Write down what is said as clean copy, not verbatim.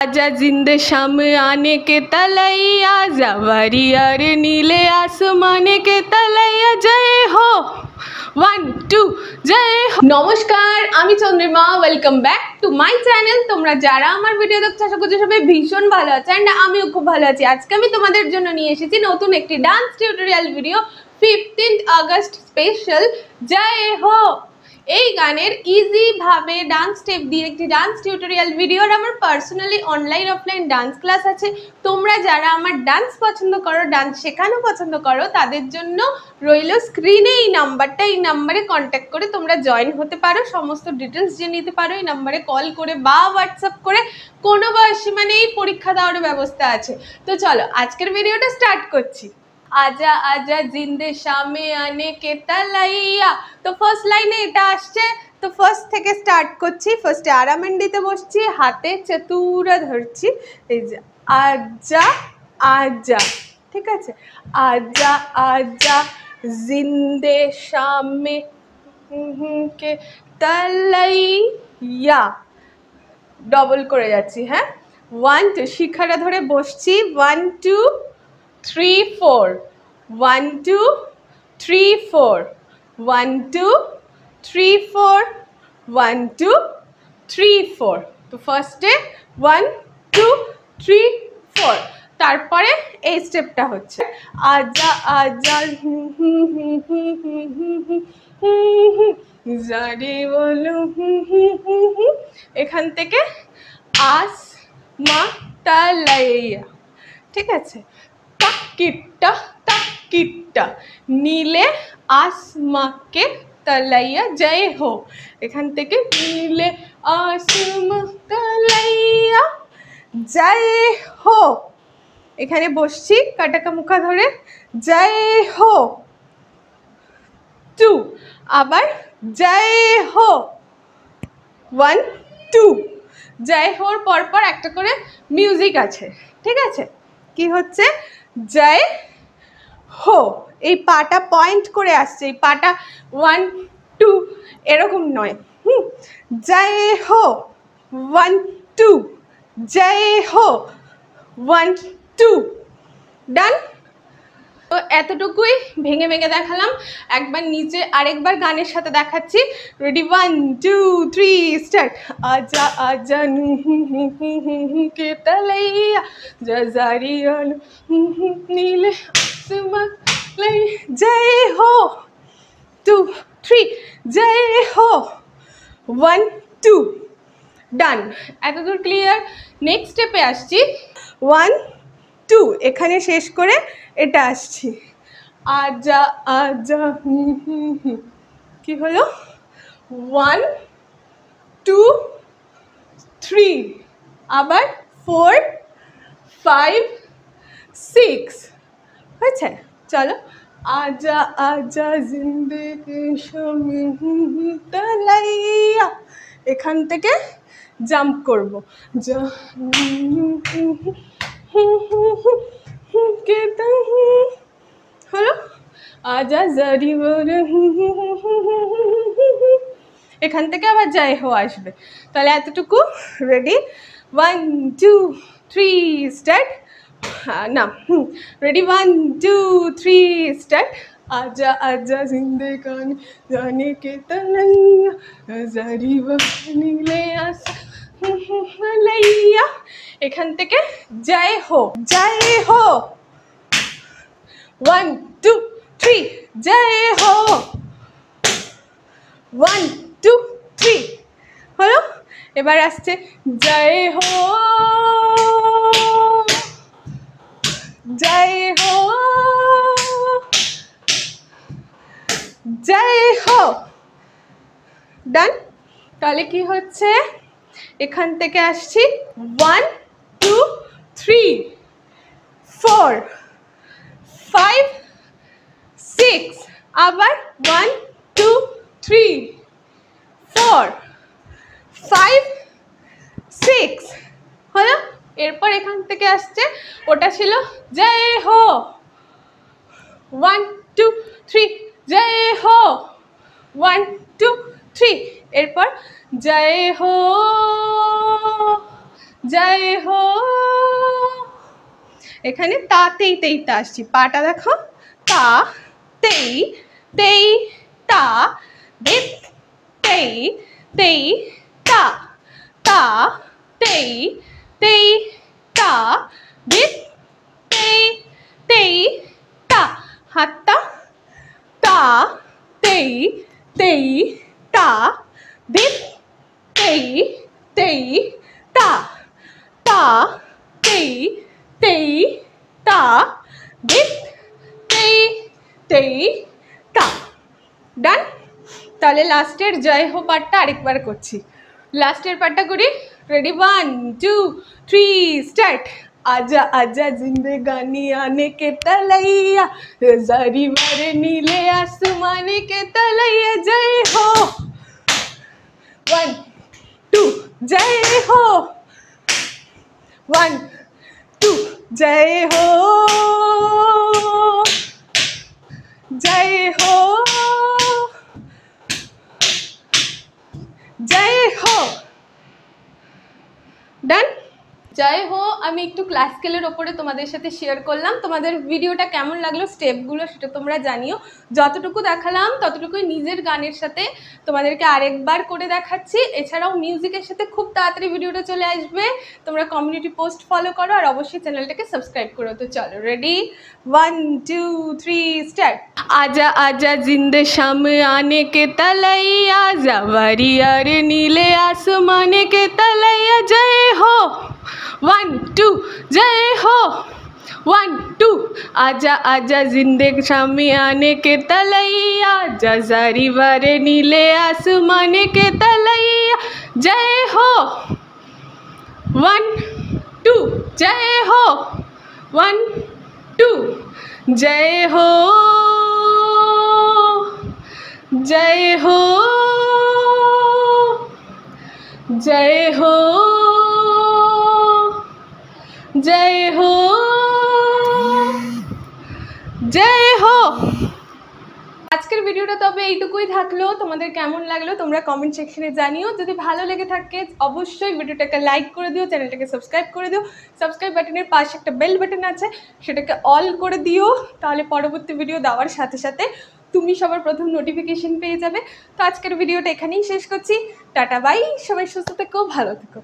आजा जिंद शाम आने के तलैया जवारी और नीले आसमाने के तलैया जय हो 1 2 जय हो। নমস্কার, আমি Chandrima. Welcome back to my channel. তোমরা যারা আমার ভিডিও দেখছো আশা করছি সবাই ভীষণ ভালো আছে, অ্যান্ড আমিও খুব ভালো আছি। আজকে আমি তোমাদের জন্য নিয়ে এসেছি নতুন একটি dance tutorial video, 15th August special Jai Ho. এই গানের ইজি ভাবে ডান্স স্টেপ দিয়ে একটি ডান্স টিউটোরিয়াল ভিডিওর আমার personally online offline dance class আছে। তোমরা যারা আমার ডান্স পছন্দ করো, ডান্স শেখানো পছন্দ করো, তাদের জন্য রইল স্ক্রিনে এই নাম্বারটা। এই নাম্বারে কন্ট্যাক্ট করে তোমরা জয়েন হতে পারো, সমস্ত ডিটেলস জেনে নিতে পারো। এই নাম্বারে কল করে বা হোয়াটসঅ্যাপ করে, কোনো বয়সী মানে এই পরীক্ষা দেওয়ার ব্যবস্থা আছে। তো চলো আজকের ভিডিওটা স্টার্ট করছি। आजा आजा जिंदे शामे आने के तलैया। तो फार्स्ट लाइने এটা আসছে, তো ফার্স্ট থেকে স্টার্ট করছি। ফার্স্টে আরামেন্ডিতে বসছি, হাতে চতুরা ধরছি, এই যে আজা আজা, ঠিক আছে। আজা আজা জিন্দে শামে কে তলैया, ডবল করে যাচ্ছি। হ্যাঁ, 1 2 শিখাটা ধরে বসছি, 1 2 3 4 1 2 3 4 1 2 3 4 1 2 3 4। তো ফার্স্টে 1 2 3 4, তারপরে এই স্টেপটা হচ্ছে আজা আজা জারি বলো, এখান থেকে আস মা তালাইয়া, ঠিক আছে। কিট্টা কিট্টা নীলে আসমাকে তলাইয়া জয় হো। এখান থেকে নীলে আসমা তলাইয়া জয় হো। এখানে বসছি কাটাকা মুখা ধরে, জয় হো 2, আবার জয় হো 1 2। জয় হোর পরপর একটা করে মিউজিক আছে, ঠিক আছে। কি হচ্ছে জয় হো, এই পাটা পয়েন্ট করে আসছে, এই পাটা 1 2 এরকম নয়। জয় হো 1 2 জয় হো 1 2, ডান। তো এতটুকুই ভেঙে ভেঙে দেখালাম। একবার নিচে আরেকবার গানের সাথে দেখাচ্ছি। Ready 1 2 3 start. আজা আজা কে তলাইয়া জাজারি নীলে আসমান জয় হো 2 3 জয় হো 1 2, ডান। এতদূর ক্লিয়ার। নেক্সট স্টেপে আসছি, 1 2 এখানে শেষ করে এটা আসছি আজা আজা কি হলো 1 2 3, আবার 4 5 6 হয়েছে। চলো আজা আজা জিন্দেগি শামে তলাইয়া, এখান থেকে জাম্প করব, হলো আজা জারি বলে, এখান থেকে আবার জয় হো আসবে। তাহলে এতটুকু রেডি। 1 2 3 স্টার্ট। না, রেডি 1 2 3 স্টার্ট। आजा आजा जिंदगानी जाने के तलैया জারি নীলে আসমালাইয়া, এখান থেকে জয় হো জয় হো 1 2 3 জয় হো 1 2 3 হলো। এবার আসছে জয় হো জয় হো জয় হো, ডান। তাহলে কি হচ্ছে, এখান থেকে আসছি 1 2 3 4 5 6, আবার 1 2 3 4 5 6 হলো। এরপর এখান থেকে আসছে, ওটা ছিল জয় হো 1 2 3 জয় হো 1 2 3, এরপর জয় হো জয় হো। এখানে তাতেই তেইটা আসছি, পাটা দেখো, তা তেই তেই তা, দিত তেই তেই তা, তা তেই তেই তা, দিত তেই তেই তা। হাতটা তা তেই তেই তা, দিত তেই তেই তা, তা তেই তেই তা, দিত তেই তেই তা। ডান। তাহলে লাস্টের জয় হো পার্টটা আরেকবার করছি, লাস্টের পার্টটা করি। Ready, 1 2 3 start. आजा आजा जिंदगानी आने के तलैया, जारी भरे नीले आसमान के तलैया। जय हो 1 2 जय हो 1 2 जय हो जय हो जय हो। ডান। জয় হো আমি একটু ক্লাসিক্যালের ওপরে তোমাদের সাথে শেয়ার করলাম। তোমাদের ভিডিওটা কেমন লাগলো, স্টেপগুলো সেটা তোমরা জানিও। যতটুকু দেখালাম ততটুকুই নিজের গানের সাথে তোমাদেরকে আরেকবার করে দেখাচ্ছি। এছাড়াও মিউজিকের সাথে খুব তাড়াতাড়ি ভিডিওটা চলে আসবে। তোমরা কমিউনিটি পোস্ট ফলো করো আর অবশ্যই চ্যানেলটাকে সাবস্ক্রাইব করো। তো চলো, রেডি, 1 2 3 স্টার্ট। आजा आजा जिंदे शाम आने के तलैया, जवारी यार नीले आसमान के तलैया। जय हो 1 2 जय हो 1 2। आजा आजा जिंदे शाम आने के तलैया, जजारी वारे नीले आसमान के तलैया। जय हो 1 2 जय हो 1 2 जय हो जय हो जय हो जय हो जय हो। আজকের ভিডিওটা তবে এইটুকুই থাকলো। তোমাদের কেমন লাগলো তোমরা কমেন্ট সেকশনে জানিও। যদি ভালো লেগে থাকে অবশ্যই ভিডিওটাকে লাইক করে দিও, চ্যানেলটাকে সাবস্ক্রাইব করে দিও। সাবস্ক্রাইব বাটনের পাশে একটা বেল বাটন আছে, সেটাকে অল করে দিও, তাহলে পরবর্তী ভিডিও দেওয়ার সাথে সাথে তুমি সবার প্রথম নোটিফিকেশন পেয়ে যাবে। তো আজকের ভিডিওটা এখানেই শেষ করছি। টাটা বাই, সবাই সুস্থ থেকো, ভালো থেকো।